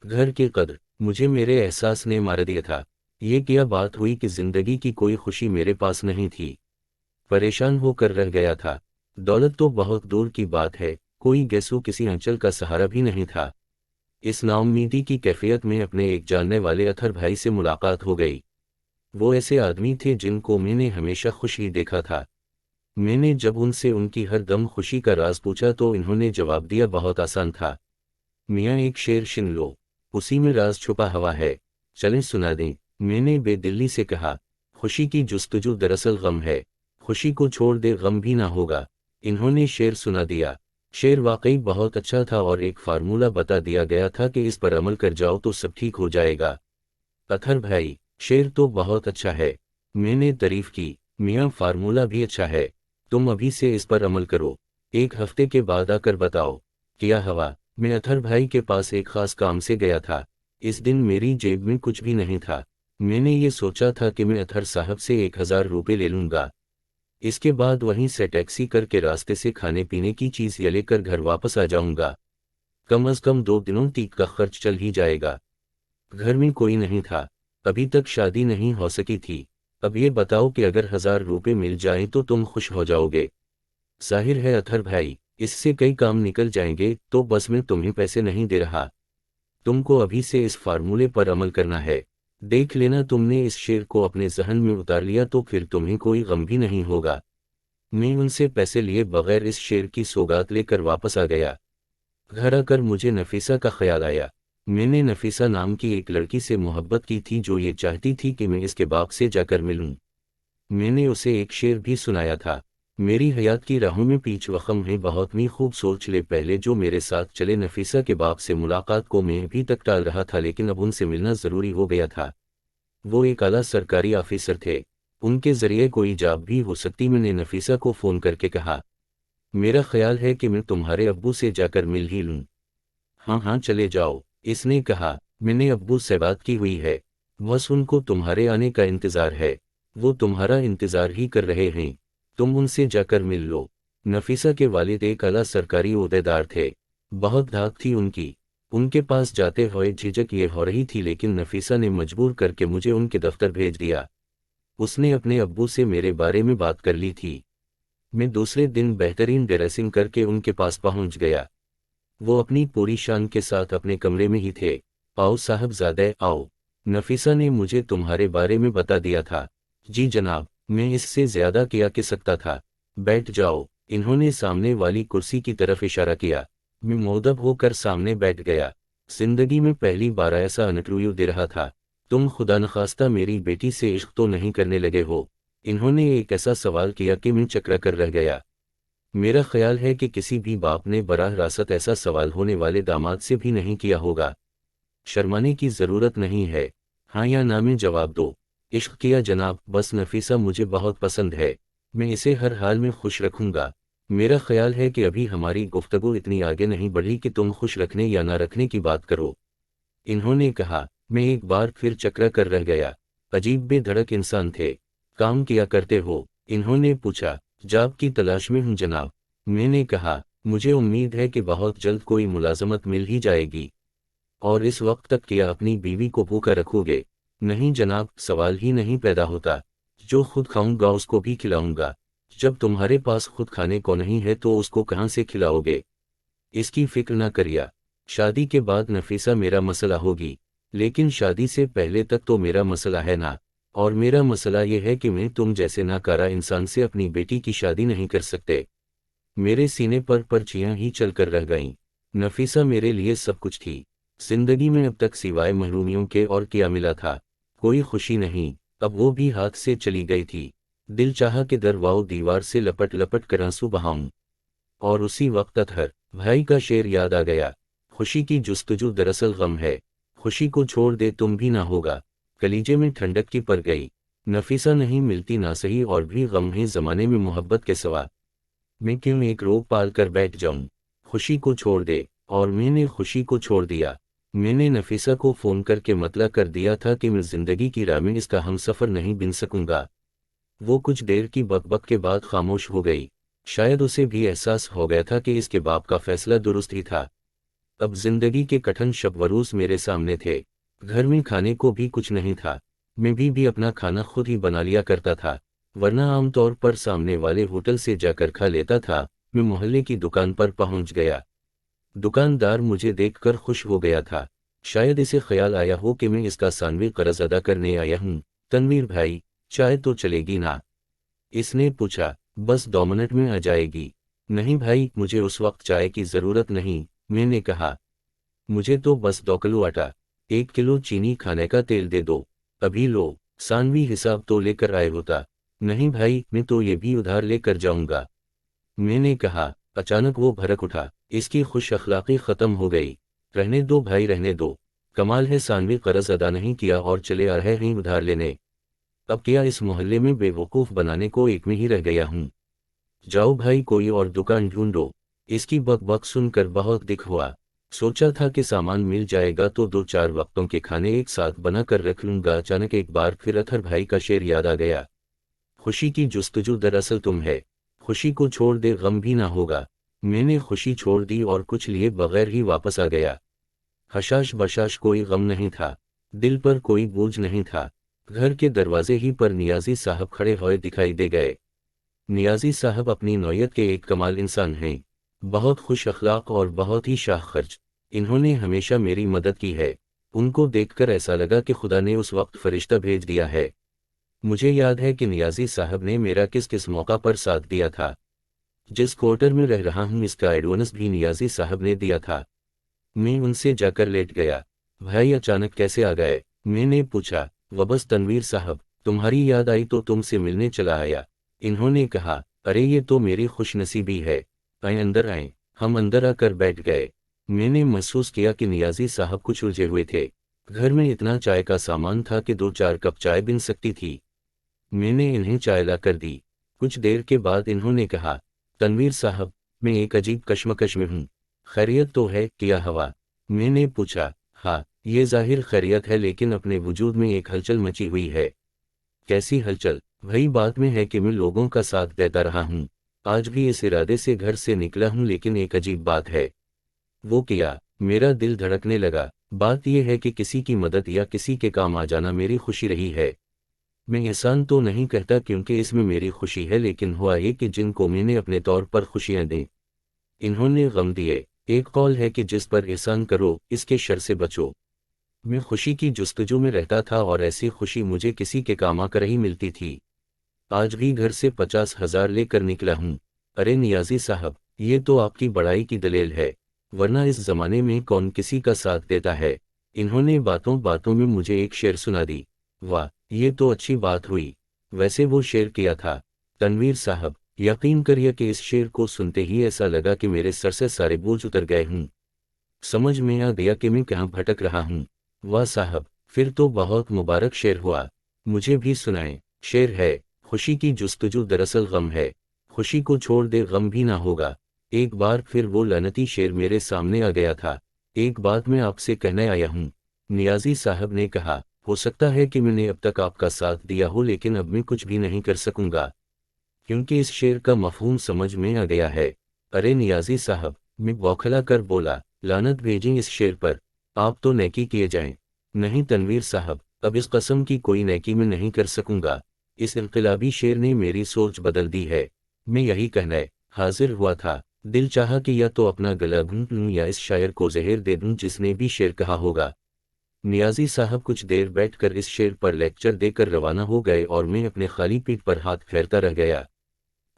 گھر کی قدر مجھے میرے احساس نے مار دیا تھا۔ یہ کیا بات ہوئی کہ زندگی کی کوئی خوشی میرے پاس نہیں تھی۔ پریشان ہو کر رہ گیا تھا۔ دولت تو بہت دور کی بات ہے، کوئی گیسو کسی آنچل کا سہارا بھی نہیں تھا۔ اس نا امیدی کی کیفیت میں اپنے ایک جاننے والے اتھر بھائی سے ملاقات ہو گئی۔ وہ ایسے آدمی تھے جن کو میں نے ہمیشہ خوش ہی دیکھا تھا۔ میں نے جب ان سے ان کی ہر دم خوشی کا راز پوچھا تو انہوں نے جواب دیا بہت آسان تھا، میاں ایک شعر سن لو، اسی میں راز چھپا ہوا ہے، چلیں سنا دیں۔ میں نے بے دلی سے کہا، خوشی کی جستجو دراصل غم ہے، خوشی کو چھوڑ دے غم بھی نہ ہوگا۔ انہوں نے شعر سنا دیا۔ شعر واقعی بہت اچھا تھا اور ایک فارمولہ بتا دیا گیا تھا کہ اس پر عمل کر جاؤ تو سب ٹھیک ہو جائے گا۔ اتھر بھائی، شعر تو بہت اچھا ہے، میں نے تعریف کی۔ میاں فارمولہ بھی اچھا ہے، تم ابھی سے اس پر عمل کرو، ایک ہفتے کے بعد آ کر بتاؤ کیا ہوا۔ میں اتھر بھائی کے پاس ایک خاص کام سے گیا تھا۔ اس دن میری جیب میں کچھ بھی نہیں تھا۔ میں نے یہ سوچا تھا کہ میں اتھر صاحب سے 1000 روپے لے لوں گا، اس کے بعد وہیں سے ٹیکسی کر کے راستے سے کھانے پینے کی چیز یہ لے کر گھر واپس آ جاؤں گا، کم از کم 2 دنوں تک کا خرچ چل ہی جائے گا۔ گھر میں کوئی نہیں تھا، ابھی تک شادی نہیں ہو سکی تھی۔ اب یہ بتاؤ کہ اگر 1000 روپے مل جائیں تو تم خوش ہو جاؤ گے؟ ظاہر ہے اتھر بھائی، اس سے کئی کام نکل جائیں گے، تو بس میں تمہیں پیسے نہیں دے رہا، تم کو ابھی سے اس فارمولے پر عمل کرنا ہے۔ دیکھ لینا تم نے اس شعر کو اپنے ذہن میں اتار لیا تو پھر تمہیں کوئی غم بھی نہیں ہوگا۔ میں ان سے پیسے لیے بغیر اس شعر کی سوگات لے کر واپس آ گیا۔ گھر آ کر مجھے نفیسہ کا خیال آیا۔ میں نے نفیسہ نام کی ایک لڑکی سے محبت کی تھی جو یہ چاہتی تھی کہ میں اس کے باپ سے جا کر ملوں۔ میں نے اسے ایک شعر بھی سنایا تھا، میری حیات کی راہوں میں پیچ وخم ہے بہت می خوب سوچ لے پہلے جو میرے ساتھ چلے۔ نفیسہ کے باپ سے ملاقات کو میں ابھی تک ٹال رہا تھا لیکن اب ان سے ملنا ضروری ہو گیا تھا۔ وہ ایک اعلیٰ سرکاری آفیسر تھے، ان کے ذریعے کوئی جاب بھی ہو سکتی۔ میں نے نفیسہ کو فون کر کے کہا، میرا خیال ہے کہ میں تمہارے ابو سے جا کر مل ہی لوں۔ ہاں ہاں چلے جاؤ، اس نے کہا، میں نے ابو سے بات کی ہوئی ہے، بس ان کو تمہارے آنے کا انتظار ہے، وہ تمہارا انتظار ہی کر رہے ہیں، تم ان سے جا کر مل لو۔ نفیسہ کے والد ایک اعلیٰ سرکاری عہدیدار تھے، بہت دھاک تھی ان کی۔ ان کے پاس جاتے ہوئے جھجک یہ ہو رہی تھی لیکن نفیسہ نے مجبور کر کے مجھے ان کے دفتر بھیج دیا۔ اس نے اپنے ابو سے میرے بارے میں بات کر لی تھی۔ میں دوسرے دن بہترین ڈریسنگ کر کے ان کے پاس پہنچ گیا۔ وہ اپنی پوری شان کے ساتھ اپنے کمرے میں ہی تھے۔ آؤ صاحب زادہ آؤ، نفیسہ نے مجھے تمہارے بارے میں بتا دیا تھا۔ جی جناب، میں اس سے زیادہ کیا کہ سکتا تھا، بیٹھ جاؤ۔ انہوں نے سامنے والی کرسی کی طرف اشارہ کیا۔ میں مؤدب ہو کر سامنے بیٹھ گیا۔ زندگی میں پہلی بار ایسا انٹرویو دے رہا تھا۔ تم خدا نخواستہ میری بیٹی سے عشق تو نہیں کرنے لگے ہو؟ انہوں نے ایک ایسا سوال کیا کہ میں چکرا کر رہ گیا۔ میرا خیال ہے کہ کسی بھی باپ نے براہ راست ایسا سوال ہونے والے داماد سے بھی نہیں کیا ہوگا۔ شرمانے کی ضرورت نہیں ہے، ہاں یا نہ میں جواب دو۔ عشق کیا جناب، بس نفیسہ مجھے بہت پسند ہے، میں اسے ہر حال میں خوش رکھوں گا۔ میرا خیال ہے کہ ابھی ہماری گفتگو اتنی آگے نہیں بڑھی کہ تم خوش رکھنے یا نہ رکھنے کی بات کرو۔ انہوں نے کہا۔ میں ایک بار پھر چکرا کر رہ گیا۔ عجیب بے دھڑک انسان تھے۔ کام کیا کرتے ہو؟ انہوں نے پوچھا۔ جاب کی تلاش میں ہوں جناب۔ میں نے کہا، مجھے امید ہے کہ بہت جلد کوئی ملازمت مل ہی جائے گی۔ اور اس وقت تک کیا اپنی بیوی کو بھوکا رکھو گے؟ نہیں جناب، سوال ہی نہیں پیدا ہوتا، جو خود کھاؤں گا اس کو بھی کھلاؤں گا۔ جب تمہارے پاس خود کھانے کو نہیں ہے تو اس کو کہاں سے کھلاؤ گے؟ اس کی فکر نہ کریا، شادی کے بعد نفیسہ میرا مسئلہ ہوگی، لیکن شادی سے پہلے تک تو میرا مسئلہ ہے نا۔ اور میرا مسئلہ یہ ہے کہ میں تم جیسے ناکارہ انسان سے اپنی بیٹی کی شادی نہیں کر سکتے۔ میرے سینے پر پرچیاں ہی چل کر رہ گئیں۔ نفیسہ میرے لیے سب کچھ تھی۔ زندگی میں اب تک سوائے محرومیوں کے اور کیا ملا تھا؟ کوئی خوشی نہیں، اب وہ بھی ہاتھ سے چلی گئی تھی۔ دل چاہا کہ درواؤ دیوار سے لپٹ لپٹ کر آنسو بہاؤں۔ اور اسی وقت اتھر بھائی کا شعر یاد آ گیا، خوشی کی جستجو دراصل غم ہے، خوشی کو چھوڑ دے تم بھی نہ ہوگا۔ کلیجے میں ٹھنڈک کی پڑ گئی۔ نفیسہ نہیں ملتی نہ صحیح اور بھی غم ہے زمانے میں محبت کے سوا۔ میں کیوں ایک روگ پال کر بیٹھ جاؤں؟ خوشی کو چھوڑ دے۔ اور میں نے خوشی کو چھوڑ دیا۔ میں نے نفیسہ کو فون کر کے مطلع کر دیا تھا کہ میں زندگی کی راہ میں اس کا ہم سفر نہیں بن سکوں گا۔ وہ کچھ دیر کی بک بک کے بعد خاموش ہو گئی۔ شاید اسے بھی احساس ہو گیا تھا کہ اس کے باپ کا فیصلہ درست ہی تھا۔ اب जिंदगी के कठिन शब-व-रोज़ मेरे सामने थे। घर में खाने को भी कुछ नहीं था। मैं भी अपना खाना खुद ही बना लिया करता था, वरना आमतौर पर सामने वाले होटल से जाकर खा लेता था। मैं मोहल्ले की दुकान पर पहुंच गया। दुकानदार मुझे देखकर खुश हो गया था। शायद इसे ख्याल आया हो कि मैं इसका सानवी कर्ज अदा करने आया हूँ। तनवीर भाई, चाय तो चलेगी ना? इसने पूछा। बस 2 मिनट में आ जाएगी। नहीं भाई, मुझे उस वक्त चाय की ज़रूरत नहीं, मैंने कहा। मुझे तो बस 2 किलो आटा, 1 किलो चीनी, खाने का तेल दे दो। अभी लो। सानवी हिसाब तो लेकर आए होता। नहीं भाई, मैं तो ये भी उधार लेकर जाऊंगा, मैंने कहा। अचानक वो भड़क उठा। इसकी खुश अखलाकी खत्म हो गई। रहने दो भाई, रहने दो। कमाल है, सानवी कर्ज अदा नहीं किया और चले आ रहे हैं उधार लेने। अब क्या इस मोहल्ले में बेवकूफ़ बनाने को एक में ही रह गया हूँ? जाओ भाई, कोई और दुकान ढूंढो। इसकी बकबक सुनकर बहुत दुख हुआ। सोचा था कि सामान मिल जाएगा तो 2-4 वक्तों के खाने एक साथ बना कर रख लूंगा। अचानक एक बार फिर अतहर भाई का शेर याद आ गया। खुशी की जुस्तजू दरअसल तुम है, खुशी को छोड़ दे गम भी ना होगा। मैंने खुशी छोड़ दी और कुछ लिए बगैर ही वापस आ गया। हशाश बशाश कोई गम नहीं था, दिल पर कोई बोझ नहीं था। घर के दरवाजे ही पर नियाजी साहब खड़े हुए दिखाई दे गए। नियाजी साहब अपनी नौयत के एक कमाल इंसान हैं, बहुत खुश अखलाक और बहुत ही शाह खर्च। इन्होंने हमेशा मेरी मदद की है। उनको देखकर ऐसा लगा कि खुदा ने उस वक्त फरिश्ता भेज दिया है। मुझे याद है कि नियाजी साहब ने मेरा किस किस मौका पर साथ दिया था। जिस क्वार्टर में रह रहा हूँ इसका एडवांस भी नियाजी साहब ने दिया था। मैं उनसे जाकर लेट गया। भाई अचानक कैसे आ गए? मैंने पूछा। बस तनवीर साहब, तुम्हारी याद आई तो तुमसे मिलने चला आया, इन्होंने कहा। अरे ये तो मेरी खुशनसीबी है। आए, अंदर आए। हम अंदर आकर बैठ गए। मैंने महसूस किया कि नियाजी साहब कुछ उलझे हुए थे। घर में इतना चाय का सामान था कि 2-4 कप चाय बन सकती थी। मैंने इन्हें चाय ला कर दी। कुछ देर के बाद इन्होंने कहा, तनवीर साहब, मैं एक अजीब कश्मकश में हूँ। खैरियत तो है? क्या हवा? मैंने पूछा। हाँ, ये जाहिर खैरियत है, लेकिन अपने वजूद में एक हलचल मची हुई है। कैसी हलचल? वही बात में है कि मैं लोगों का साथ देता रहा हूँ, आज भी इस इरादे से घर से निकला हूँ, लेकिन एक अजीब बात है। वो क्या? मेरा दिल धड़कने लगा। बात यह है कि किसी की मदद या किसी के काम आ जाना मेरी खुशी रही है। मैं एहसान तो नहीं कहता क्योंकि इसमें मेरी खुशी है, लेकिन हुआ ये कि जिनको मैंने अपने तौर पर खुशियां दी, इन्होंने गम दिए। एक कौल है कि जिस पर एहसान करो इसके शर से बचो। मैं खुशी की जुस्तजू में रहता था और ऐसी खुशी मुझे किसी के काम आकर ही मिलती थी। आज भी घर से 50,000 लेकर निकला हूँ। अरे नियाजी साहब, ये तो आपकी बड़ाई की दलील है, वरना इस जमाने में कौन किसी का साथ देता है। इन्होंने बातों बातों में मुझे एक शेर सुना दी। वाह, ये तो अच्छी बात हुई। वैसे वो शेर किया था? तनवीर साहब, यकीन करिए कि इस शेर को सुनते ही ऐसा लगा कि मेरे सर से सारे बोझ उतर गए हूँ। समझ में आ गया कि मैं कहाँ भटक रहा हूँ। वाह साहब, फिर तो बहुत मुबारक शेर हुआ। मुझे भी सुनाएं। शेर है, खुशी की जुस्तजू दरअसल गम है, खुशी को छोड़ दे गम भी ना होगा। एक बार फिर वो लानती शेर मेरे सामने आ गया था। एक बात मैं आपसे कहने आया हूँ, नियाजी साहब ने कहा। हो सकता है कि मैंने अब तक आपका साथ दिया हो, लेकिन अब मैं कुछ भी नहीं कर सकूंगा, क्योंकि इस शेर का मफहूम समझ में आ गया है। अरे नियाजी साहब, मैं बौखला कर बोला, लानत भेजें इस शेर पर, आप तो नेकी किए जाएं। नहीं तनवीर साहब, अब इस कसम की कोई नेकी मैं नहीं कर सकूंगा। इस इनकलाबी शेर ने मेरी सोच बदल दी है। मैं यही कहने हाजिर हुआ था। दिल चाहा कि या तो अपना गला घूंट लूं या इस शायर को जहर दे दूं जिसने भी शेर कहा होगा। नियाजी साहब कुछ देर बैठकर इस शेर पर लेक्चर देकर रवाना हो गए और मैं अपने खाली पीठ पर हाथ फेरता रह गया।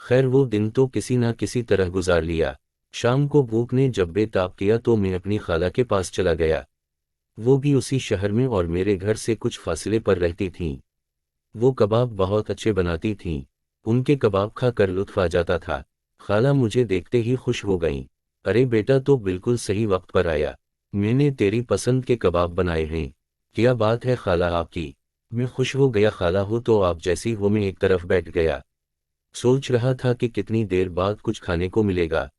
खैर वो दिन तो किसी ना किसी तरह गुजार लिया। शाम को भूख ने जब बेताब किया तो मैं अपनी खाला के पास चला गया। वो भी उसी शहर में और मेरे घर से कुछ फासले पर रहती थीं। वो कबाब बहुत अच्छे बनाती थीं। उनके कबाब खा कर लुत्फ आ जाता था। खाला मुझे देखते ही खुश हो गईं। अरे बेटा तो बिल्कुल सही वक्त पर आया, मैंने तेरी पसंद के कबाब बनाए हैं। क्या बात है खाला आपकी। मैं खुश हो गया। खाला हो तो आप जैसी हो। मैं एक तरफ बैठ गया, सोच रहा था कि कितनी देर बाद कुछ खाने को मिलेगा।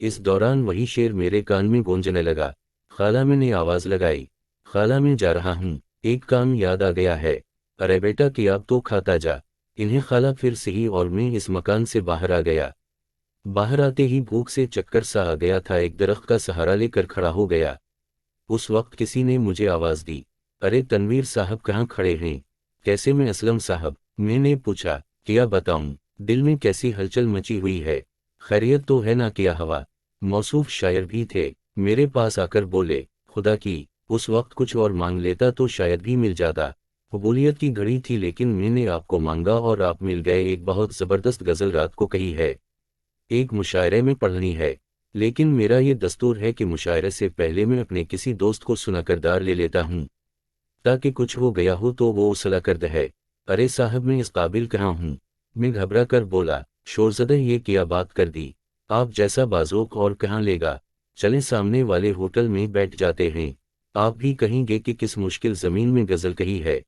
इस दौरान वही शेर मेरे कान में गूंजने लगा। खाला, मैंने आवाज लगाई। खाला, मैं जा रहा हूँ, एक काम याद आ गया है। अरे बेटा कि आप तो खाता जा। इन्हें खाला फिर से ही और मैं इस मकान से बाहर आ गया। बाहर आते ही भूख से चक्कर सा आ गया था। एक दरख्त का सहारा लेकर खड़ा हो गया। उस वक्त किसी ने मुझे आवाज दी, अरे तनवीर साहब कहाँ खड़े हैं? कैसे में असलम साहब? मैंने पूछा, क्या बताऊं, दिल में कैसी हलचल मची हुई है। खैरियत तो है ना? क्या हवा? मौसूफ शायर भी थे, मेरे पास आकर बोले, खुदा की उस वक्त कुछ और मांग लेता तो शायद भी मिल जाता। कबूलियत की घड़ी थी, लेकिन मैंने आपको मांगा और आप मिल गए। एक बहुत ज़बरदस्त गज़ल रात को कही है, एक मुशायरे में पढ़नी है, लेकिन मेरा ये दस्तूर है कि मुशायरे से पहले मैं अपने किसी दोस्त को सुनाकर दार ले लेता हूँ, ताकि कुछ हो गया हो तो वो उसला कर दे। अरे साहब मैं इस काबिल कहाँ हूँ? मैं घबरा कर बोला, शोरज़दे ये क्या बात कर दी? आप जैसा बाज़ोक और कहाँ लेगा? चलें सामने वाले होटल में बैठ जाते हैं, आप भी कहेंगे कि किस मुश्किल ज़मीन में गज़ल कही है।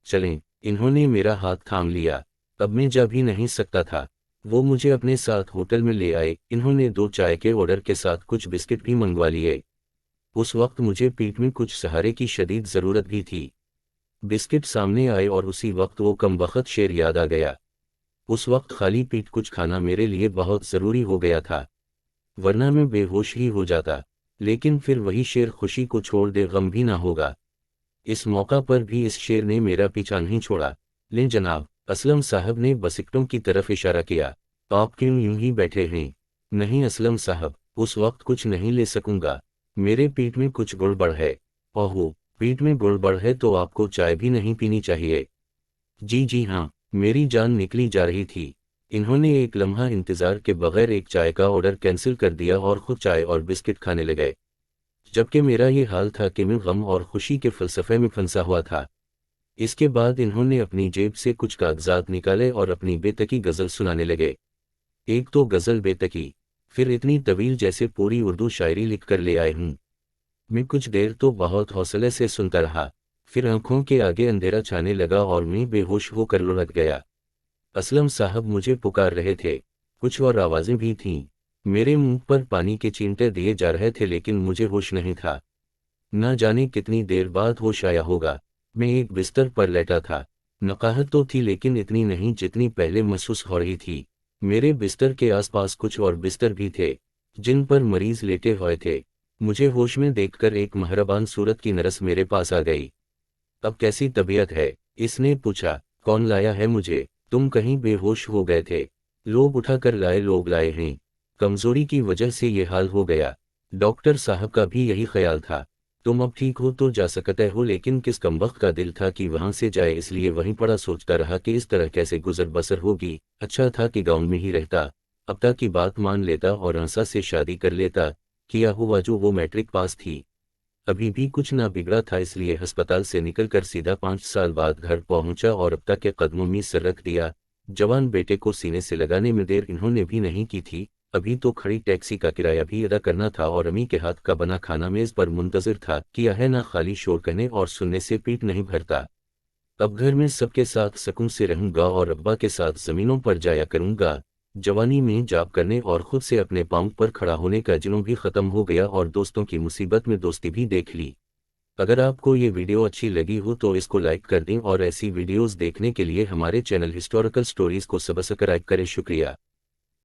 चलें। इन्होंने मेरा हाथ थाम लिया, अब मैं जा भी नहीं सकता था। वो मुझे अपने साथ होटल में ले आए। इन्होंने 2 चाय के ऑर्डर के साथ कुछ बिस्किट भी मंगवा लिए। उस वक्त मुझे पीठ में कुछ सहारे की शदीद ज़रूरत भी थी। बिस्किट सामने आए और उसी वक्त वो कमबख्त शेर याद आ गया। उस वक्त खाली पीठ कुछ खाना मेरे लिए बहुत ज़रूरी हो गया था, वरना मैं बेहोश ही हो जाता। लेकिन फिर वही शेर खुशी को छोड़ दे, गम भी ना होगा। इस मौका पर भी इस शेर ने मेरा पीछा नहीं छोड़ा। लें जनाब, असलम साहब ने बसिकटों की तरफ इशारा किया। आप क्यों यूं ही बैठे हैं? नहीं असलम साहब, उस वक्त कुछ नहीं ले सकूंगा, मेरे पेट में कुछ गड़बड़ है। ओहो, पेट में गड़बड़ है तो आपको चाय भी नहीं पीनी चाहिए। जी जी हाँ, मेरी जान निकली जा रही थी। इन्होंने एक लम्हा इंतजार के बगैर एक चाय का ऑर्डर कैंसिल कर दिया और खुद चाय और बिस्किट खाने लगे, जबकि मेरा ये हाल था कि मैं गम और खुशी के फ़लसफ़े में फंसा हुआ था। इसके बाद इन्होंने अपनी जेब से कुछ कागजात निकाले और अपनी बेतकी गज़ल सुनाने लगे। एक तो गज़ल बेतकी, फिर इतनी तवील जैसे पूरी उर्दू शायरी लिख कर ले आए हूँ। मैं कुछ देर तो बहुत हौसले से सुनता रहा, फिर आंखों के आगे अंधेरा छाने लगा और मैं बेहोश होकर लुढ़क गया। असलम साहब मुझे पुकार रहे थे, कुछ और आवाज़ें भी थीं। मेरे मुंह पर पानी के छींटे दिए जा रहे थे, लेकिन मुझे होश नहीं था। न जाने कितनी देर बाद होश आया होगा। मैं एक बिस्तर पर लेटा था। नकाहत तो थी, लेकिन इतनी नहीं जितनी पहले महसूस हो रही थी। मेरे बिस्तर के आसपास कुछ और बिस्तर भी थे, जिन पर मरीज लेटे हुए थे। मुझे होश में देखकर एक मेहरबान सूरत की नर्स मेरे पास आ गई। अब कैसी तबीयत है? इसने पूछा। कौन लाया है मुझे? तुम कहीं बेहोश हो गए थे। लोग उठाकर लाए, लोग लाए हैं। कमजोरी की वजह से ये हाल हो गया। डॉक्टर साहब का भी यही ख्याल था। तुम अब ठीक हो तो जा सकते हो, लेकिन किस कमबख्त का दिल था कि वहां से जाए, इसलिए वहीं पड़ा सोचता रहा कि इस तरह कैसे गुजर बसर होगी। अच्छा था कि गांव में ही रहता, अब तक की बात मान लेता और अंसा से शादी कर लेता। किया हुआ जो वो मैट्रिक पास थी, अभी भी कुछ ना बिगड़ा था, इसलिए अस्पताल से निकलकर सीधा 5 साल बाद घर पहुंचा और अब तक के कदमों में सिर रख दिया। जवान बेटे को सीने से लगाने में देर इन्होंने भी नहीं की थी। अभी तो खड़ी टैक्सी का किराया भी अदा करना था और अम्मी के हाथ का बना खाना मेज पर मुंतजिर था। किया है ना, खाली शोर कहने और सुनने से पेट नहीं भरता। अब घर में सबके साथ सुकून से रहूंगा और अब्बा के साथ जमीनों पर जाया करूंगा। जवानी में जॉब करने और खुद से अपने पांव पर खड़ा होने का जुनून भी खत्म हो गया और दोस्तों की मुसीबत में दोस्ती भी देख ली। अगर आपको ये वीडियो अच्छी लगी हो तो इसको लाइक कर दें और ऐसी वीडियोस देखने के लिए हमारे चैनल हिस्टोरिकल स्टोरीज को सब्सक्राइब करें। शुक्रिया।